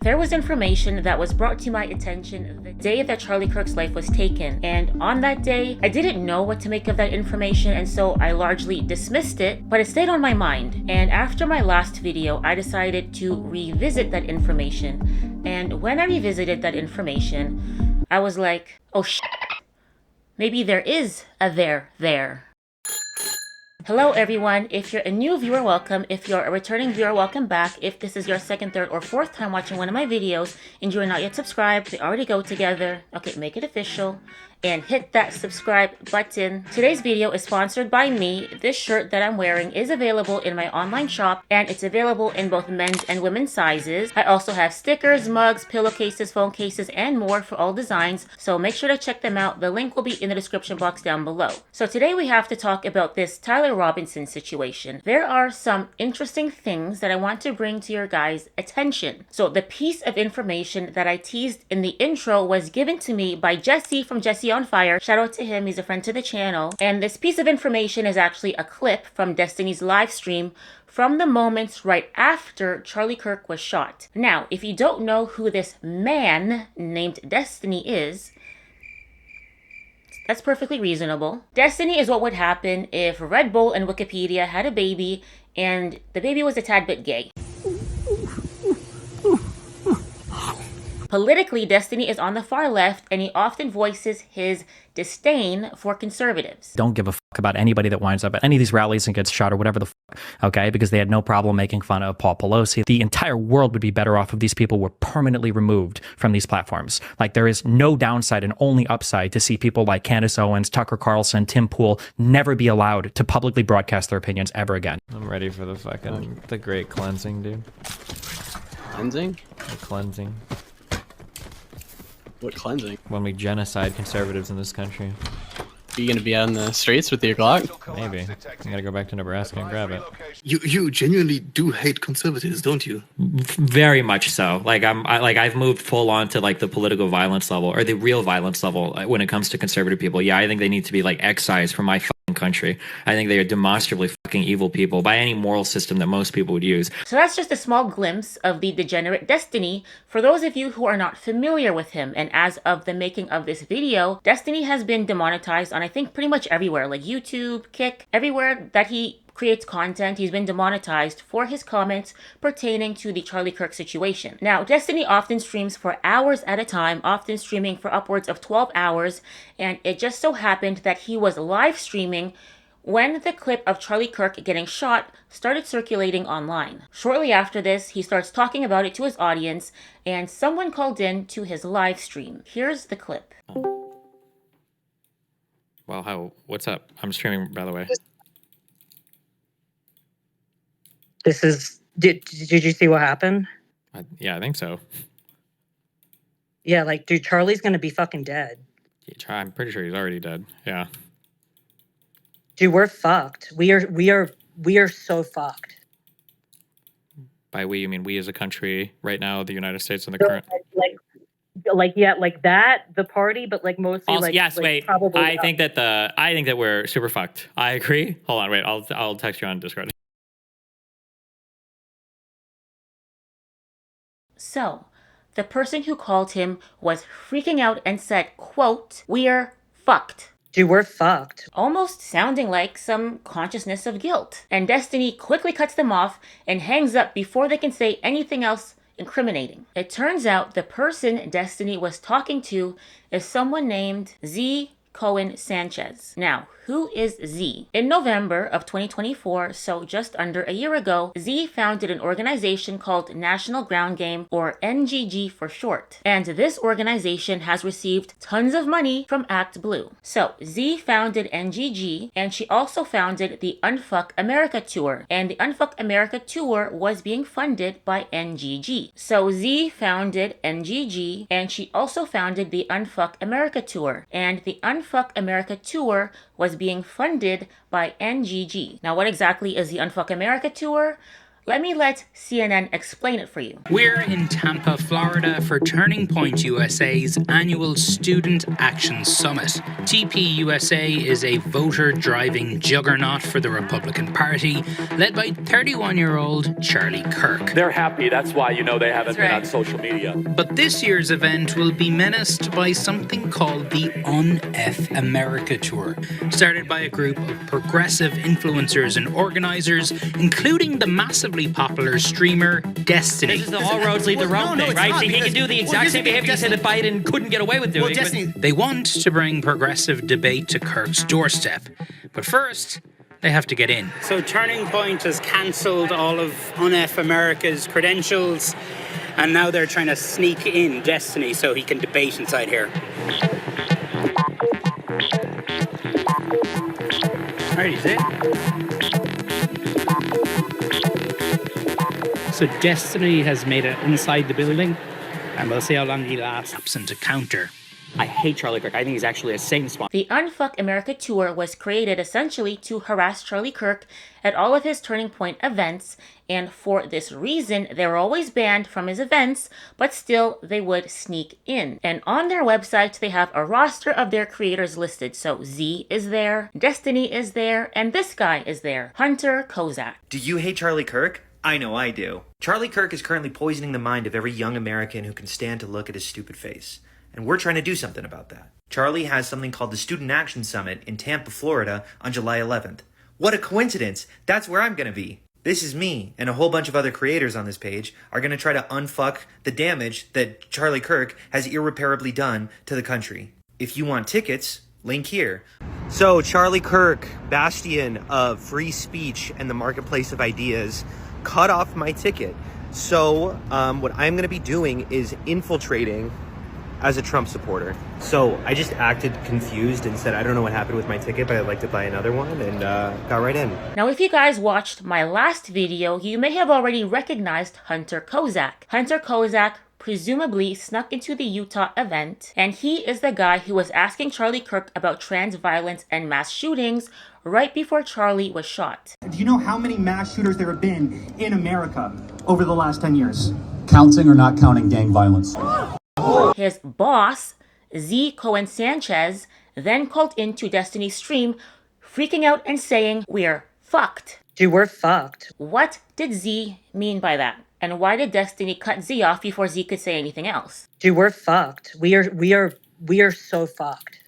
There was information that was brought to my attention the day that Charlie Kirk's life was taken, and on that day, I didn't know what to make of that information, and so I largely dismissed it, but it stayed on my mind. And after my last video, I decided to revisit that information, and when I revisited that information, I was like, oh shit, maybe there is a there. Hello everyone, if you're a new viewer, welcome. If you're a returning viewer, welcome back. If this is your second, third, or fourth time watching one of my videos and you're not yet subscribed, they already go together. Okay, make it official and hit that subscribe button. Today's video is sponsored by me. This shirt that I'm wearing is available in my online shop and it's available in both men's and women's sizes. I also have stickers, mugs, pillowcases, phone cases, and more for all designs, so make sure to check them out. The link will be in the description box down below. So today we have to talk about this Tyler Robinson situation. There are some interesting things that I want to bring to your guys' attention. So the piece of information that I teased in the intro was given to me by Jesse from Jesse on Fire. Shout out to him, he's a friend to the channel. And this piece of information is actually a clip from Destiny's live stream from the moments right after Charlie Kirk was shot. Now, if you don't know who this man named Destiny is, that's perfectly reasonable. Destiny is what would happen if Red Bull and Wikipedia had a baby and the baby was a tad bit gay. Politically, Destiny is on the far left and he often voices his disdain for conservatives. Don't give a fuck about anybody that winds up at any of these rallies and gets shot or whatever the fuck, okay? Because they had no problem making fun of Paul Pelosi. The entire world would be better off if these people were permanently removed from these platforms. Like, there is no downside and only upside to see people like Candace Owens, Tucker Carlson, Tim Pool never be allowed to publicly broadcast their opinions ever again. I'm ready for the great cleansing, dude. Cleansing? The cleansing. What cleansing? When we genocide conservatives in this country. Are you gonna be out in the streets with your Glock? Maybe. I gotta go back to Nebraska and grab it. You genuinely do hate conservatives, don't you? Very much so. Like I've moved full on to like the political violence level or the real violence level when it comes to conservative people. Yeah, I think they need to be like excised from my fucking country. I think they are demonstrably fucking evil people by any moral system that most people would use. So that's just a small glimpse of the degenerate Destiny for those of you who are not familiar with him. And as of the making of this video, Destiny has been demonetized on I think pretty much everywhere, like YouTube, Kick, everywhere that he creates content, he's been demonetized for his comments pertaining to the Charlie Kirk situation. Now, Destiny often streams for hours at a time, often streaming for upwards of 12 hours, and it just so happened that he was live streaming when the clip of Charlie Kirk getting shot started circulating online. Shortly after this, he starts talking about it to his audience, and someone called in to his live stream. Here's the clip. Well, what's up? I'm streaming, by the way. This is, did you see what happened? Yeah, I think so. Yeah, like, dude, Charlie's gonna be fucking dead. I'm pretty sure he's already dead. Yeah. Dude, we're fucked. We are so fucked. By we, you mean we as a country right now, the United States and the current... Yeah, like that, the party, but like mostly also, like... yes, like, wait. probably I think that we're super fucked. I agree. Hold on, wait. I'll text you on Discord. So, the person who called him was freaking out and said, quote, "We're fucked." Dude, we're fucked. Almost sounding like some consciousness of guilt. And Destiny quickly cuts them off and hangs up before they can say anything else incriminating. It turns out the person Destiny was talking to is someone named Z. Cohen Sanchez. Now, who is Z? In November of 2024, so just under a year ago, Z founded an organization called National Ground Game, or NGG for short. And this organization has received tons of money from Act Blue. So, Z founded NGG, and she also founded the Unfuck America Tour. And the Unfuck America Tour was being funded by NGG. So, Z founded NGG, and she also founded the Unfuck America Tour. And the Unfuck America Tour was being funded by NGG. Now, what exactly is the Unfuck America Tour? Let me let CNN explain it for you. We're in Tampa, Florida for Turning Point USA's annual Student Action Summit. TPUSA is a voter-driving juggernaut for the Republican Party, led by 31-year-old Charlie Kirk. They're happy. That's why you know they haven't been on social media. But this year's event will be menaced by something called the Un-F America Tour, started by a group of progressive influencers and organizers, including the massively popular streamer Destiny. This is the all roads lead to Rome thing, right? So he can do the exact same behavior you said that Biden couldn't get away with doing. They want to bring progressive debate to Kirk's doorstep. But first, they have to get in. So Turning Point has cancelled all of Un-F America's credentials, and now they're trying to sneak in Destiny so he can debate inside here. Alright, he's in. So Destiny has made it inside the building, and we'll see how long he lasts. Absent to counter. I hate Charlie Kirk. I think he's actually a Satan spawn. The Unfuck America Tour was created essentially to harass Charlie Kirk at all of his Turning Point events, and for this reason, they were always banned from his events, but still they would sneak in. And on their website, they have a roster of their creators listed. So Z is there, Destiny is there, and this guy is there, Hunter Kozak. Do you hate Charlie Kirk? I know I do. Charlie Kirk is currently poisoning the mind of every young American who can stand to look at his stupid face. And we're trying to do something about that. Charlie has something called the Student Action Summit in Tampa, Florida on July 11th. What a coincidence! That's where I'm going to be. This is me, and a whole bunch of other creators on this page are going to try to unfuck the damage that Charlie Kirk has irreparably done to the country. If you want tickets, link here. So, Charlie Kirk, bastion of free speech and the marketplace of ideas, cut off my ticket. So, what I'm going to be doing is infiltrating as a Trump supporter. So I just acted confused and said, I don't know what happened with my ticket, but I'd like to buy another one, and got right in. Now, if you guys watched my last video, you may have already recognized Hunter Kozak. Hunter Kozak presumably snuck into the Utah event, and he is the guy who was asking Charlie Kirk about trans violence and mass shootings right before Charlie was shot. Do you know how many mass shooters there have been in America over the last 10 years? Counting or not counting gang violence? His boss, Z. Cohen Sanchez, then called into Destiny's stream, freaking out and saying, "We're fucked." Dude, we're fucked. What did Z mean by that? And why did Destiny cut Z off before Z could say anything else? Dude, we're fucked. We are so fucked.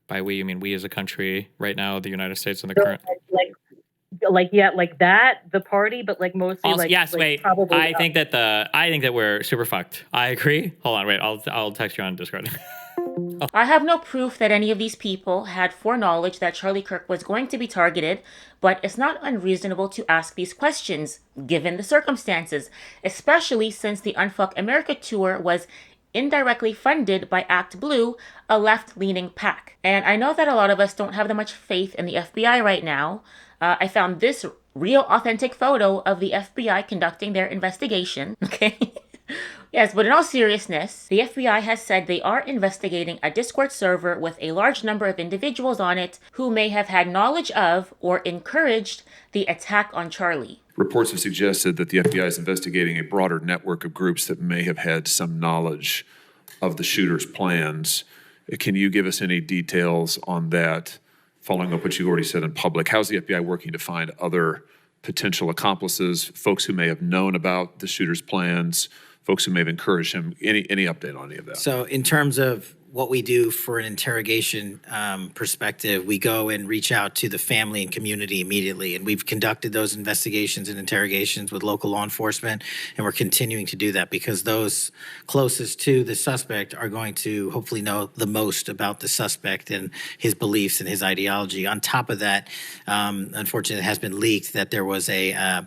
By we, you mean we as a country right now, the United States and the current... Like that, the party, but like mostly Also, like yes, like wait. probably I think that we're super fucked. I agree. Hold on, wait. I'll text you on Discord. I have no proof that any of these people had foreknowledge that Charlie Kirk was going to be targeted, but it's not unreasonable to ask these questions, given the circumstances, especially since the Unfuck America tour was indirectly funded by Act Blue, a left-leaning PAC. And I know that a lot of us don't have that much faith in the FBI right now. I found this real authentic photo of the FBI conducting their investigation, okay? Yes, but in all seriousness, the FBI has said they are investigating a Discord server with a large number of individuals on it who may have had knowledge of or encouraged the attack on Charlie. Reports have suggested that the FBI is investigating a broader network of groups that may have had some knowledge of the shooter's plans. Can you give us any details on that, following up what you already said in public? How's the FBI working to find other potential accomplices, folks who may have known about the shooter's plans, folks who may have encouraged him? Any update on any of that? So in terms of what we do for an interrogation perspective, we go and reach out to the family and community immediately. And we've conducted those investigations and interrogations with local law enforcement. And we're continuing to do that because those closest to the suspect are going to hopefully know the most about the suspect and his beliefs and his ideology. On top of that, unfortunately, it has been leaked that there was a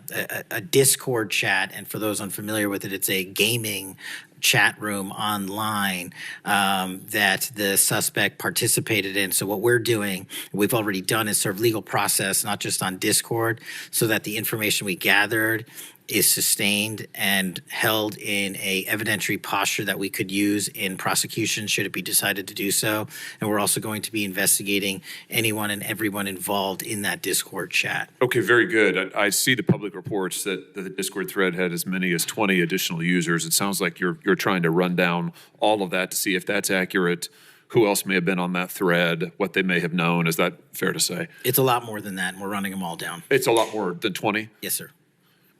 Discord chat. And for those unfamiliar with it, it's a gaming chat room online that the suspect participated in. So what we're doing, we've already done, is serve legal process, not just on Discord, so that the information we gathered is sustained and held in a evidentiary posture that we could use in prosecution should it be decided to do so. And we're also going to be investigating anyone and everyone involved in that Discord chat. Okay, very good. I see the public reports that the Discord thread had as many as 20 additional users. It sounds like you're trying to run down all of that to see if that's accurate, who else may have been on that thread, what they may have known. Is that fair to say? It's a lot more than that, and we're running them all down. It's a lot more than 20? Yes, sir.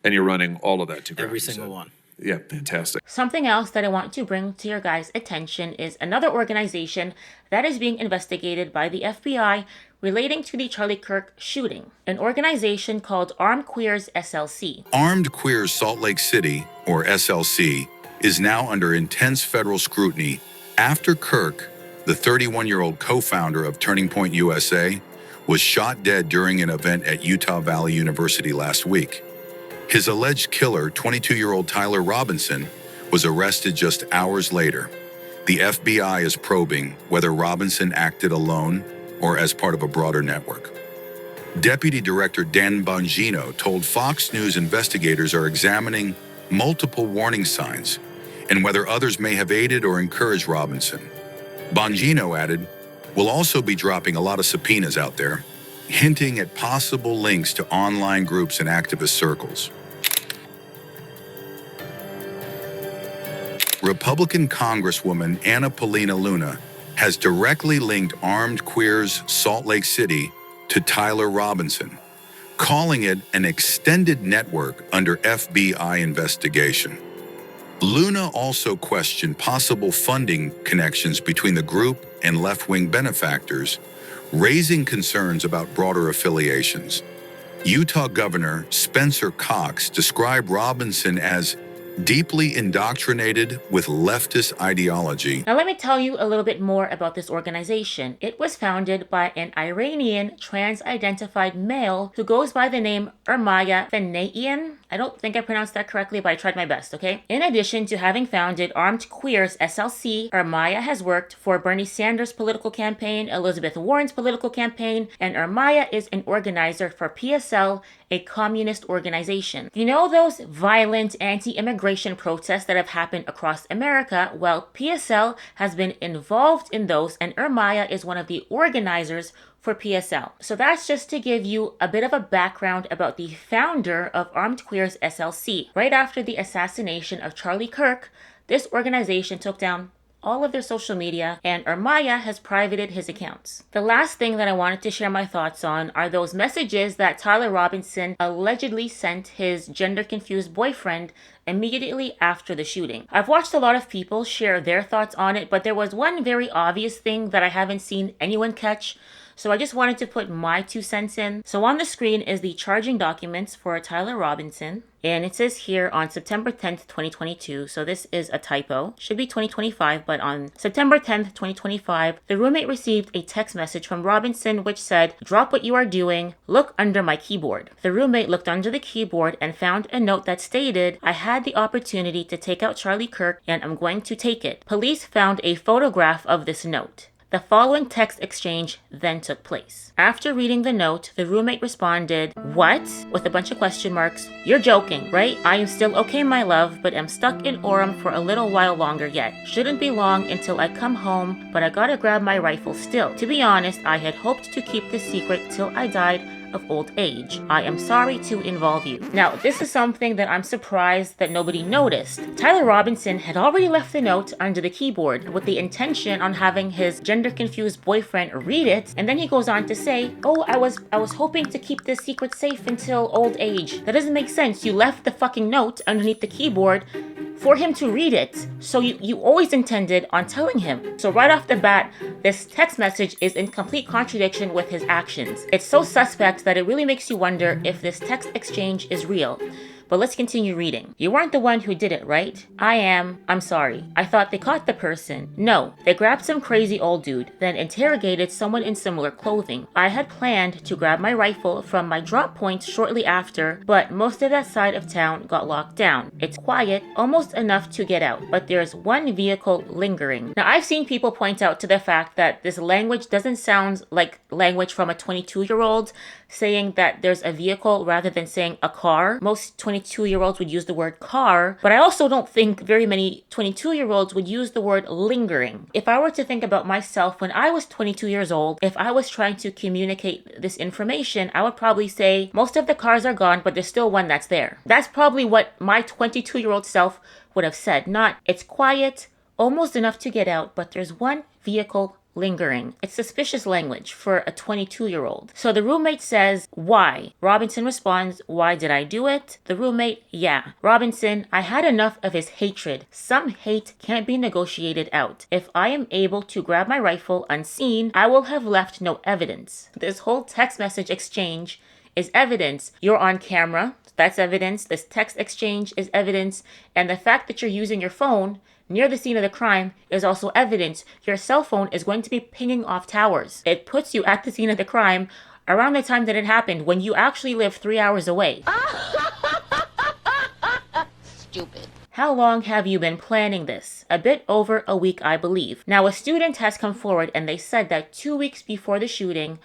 And you're running all of that to ground? Every single one. Yeah, fantastic. Something else that I want to bring to your guys' attention is another organization that is being investigated by the FBI relating to the Charlie Kirk shooting, an organization called Armed Queers SLC. Armed Queers Salt Lake City, or SLC, is now under intense federal scrutiny after Kirk, the 31-year-old co-founder of Turning Point USA, was shot dead during an event at Utah Valley University last week. His alleged killer, 22-year-old Tyler Robinson, was arrested just hours later. The FBI is probing whether Robinson acted alone or as part of a broader network. Deputy Director Dan Bongino told Fox News investigators are examining multiple warning signs and whether others may have aided or encouraged Robinson. Bongino added, "We'll also be dropping a lot of subpoenas out there, hinting at possible links to online groups and activist circles." Republican Congresswoman Anna Paulina Luna has directly linked Armed Queers Salt Lake City to Tyler Robinson, calling it an extended network under FBI investigation. Luna also questioned possible funding connections between the group and left-wing benefactors, raising concerns about broader affiliations. Utah Governor Spencer Cox described Robinson as deeply indoctrinated with leftist ideology. Now let me tell you a little bit more about this organization. It was founded by an Iranian trans-identified male who goes by the name Ermaya Fenaian. I don't think I pronounced that correctly, but I tried my best, okay? In addition to having founded Armed Queers SLC, Ermaya has worked for Bernie Sanders' political campaign, Elizabeth Warren's political campaign, and Ermaya is an organizer for PSL, a communist organization. You know those violent anti-immigration protests that have happened across America? Well, PSL has been involved in those, and Ermaya is one of the organizers for PSL. So that's just to give you a bit of a background about the founder of Armed Queers SLC. Right after the assassination of Charlie Kirk, this organization took down all of their social media, and Ermaya has privated his accounts. The last thing that I wanted to share my thoughts on are those messages that Tyler Robinson allegedly sent his gender-confused boyfriend immediately after the shooting. I've watched a lot of people share their thoughts on it, but there was one very obvious thing that I haven't seen anyone catch, so I just wanted to put my 2 cents in. So on the screen is the charging documents for Tyler Robinson, and it says here on September 10th, 2022, so this is a typo, should be 2025, but on September 10th, 2025, the roommate received a text message from Robinson which said, "Drop what you are doing, look under my keyboard." The roommate looked under the keyboard and found a note that stated, "I had the opportunity to take out Charlie Kirk and I'm going to take it." Police found a photograph of this note. The following text exchange then took place. After reading the note, the roommate responded, "What?" with a bunch of question marks. "You're joking, right? I am still okay, my love, but am stuck in Orem for a little while longer yet. Shouldn't be long until I come home, but I gotta grab my rifle still. To be honest, I had hoped to keep this secret till I died of old age. I am sorry to involve you." Now, this is something that I'm surprised that nobody noticed. Tyler Robinson had already left the note under the keyboard with the intention on having his gender-confused boyfriend read it, and then he goes on to say, "Oh, I was hoping to keep this secret safe until old age." That doesn't make sense. You left the fucking note underneath the keyboard for him to read it. So you always intended on telling him. So right off the bat, this text message is in complete contradiction with his actions. It's so suspect that it really makes you wonder if this text exchange is real. But let's continue reading. "You weren't the one who did it, right?" "I am. I'm sorry. I thought they caught the person." "No. They grabbed some crazy old dude, then interrogated someone in similar clothing. I had planned to grab my rifle from my drop point shortly after, but most of that side of town got locked down. It's quiet, almost enough to get out, but there's one vehicle lingering." Now, I've seen people point out to the fact that this language doesn't sound like language from a 22-year-old. saying that there's a vehicle rather than saying a car. Most 22-year-olds would use the word car, but I also don't think very many 22-year-olds would use the word lingering. If I were to think about myself when I was 22 years old, if I was trying to communicate this information, I would probably say most of the cars are gone, but there's still one that's there. That's probably what my 22-year-old self would have said, not it's quiet, almost enough to get out, but there's one vehicle lingering. It's suspicious language for a 22-year-old. So the roommate says, why? Robinson responds, why did I do it? The roommate, yeah. Robinson, I had enough of his hatred. Some hate can't be negotiated out. If I am able to grab my rifle unseen, I will have left no evidence. This whole text message exchange is evidence. You're on camera. That's evidence. This text exchange is evidence. And the fact that you're using your phone near the scene of the crime is also evidence. Your cell phone is going to be pinging off towers. It puts you at the scene of the crime around the time that it happened, when you actually live 3 hours away. Stupid. How long have you been planning this? A bit over a week, I believe. Now, a student has come forward and they said that 2 weeks before the shooting,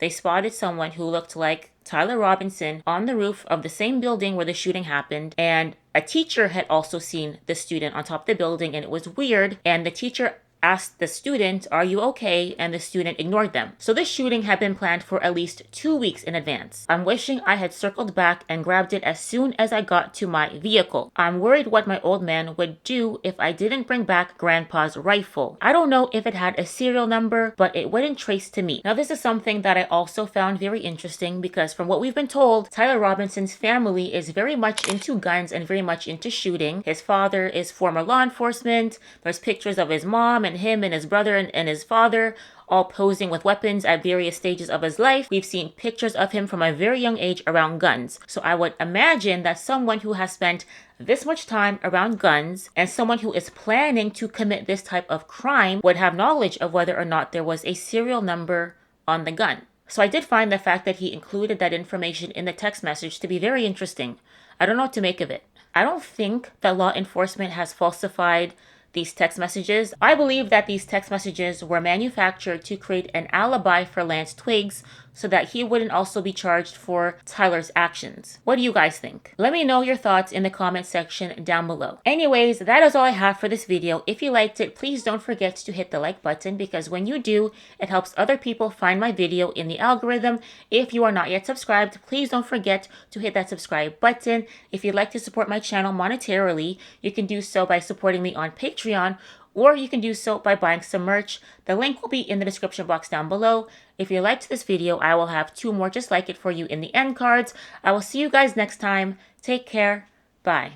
they spotted someone who looked like Tyler Robinson on the roof of the same building where the shooting happened, and a teacher had also seen the student on top of the building, and it was weird, and the teacher asked the student, are you okay? And the student ignored them. So this shooting had been planned for at least 2 weeks in advance. I'm wishing I had circled back and grabbed it as soon as I got to my vehicle. I'm worried what my old man would do if I didn't bring back Grandpa's rifle. I don't know if it had a serial number, but it wouldn't trace to me. Now this is something that I also found very interesting, because from what we've been told, Tyler Robinson's family is very much into guns and very much into shooting. His father is former law enforcement. There's pictures of his mom and him and his brother and his father all posing with weapons at various stages of his life. We've seen pictures of him from a very young age around guns. So I would imagine that someone who has spent this much time around guns and someone who is planning to commit this type of crime would have knowledge of whether or not there was a serial number on the gun. So I did find the fact that he included that information in the text message to be very interesting. I don't know what to make of it. I don't think that law enforcement has falsified these text messages. I believe that these text messages were manufactured to create an alibi for Lance Twiggs so that he wouldn't also be charged for Tyler's actions. What do you guys think? Let me know your thoughts in the comment section down below. Anyways, that is all I have for this video. If you liked it, please don't forget to hit the like button, because when you do, it helps other people find my video in the algorithm. If you are not yet subscribed, please don't forget to hit that subscribe button. If you'd like to support my channel monetarily, you can do so by supporting me on Patreon, or you can do so by buying some merch. The link will be in the description box down below. If you liked this video, I will have 2 more just like it for you in the end cards. I will see you guys next time. Take care. Bye.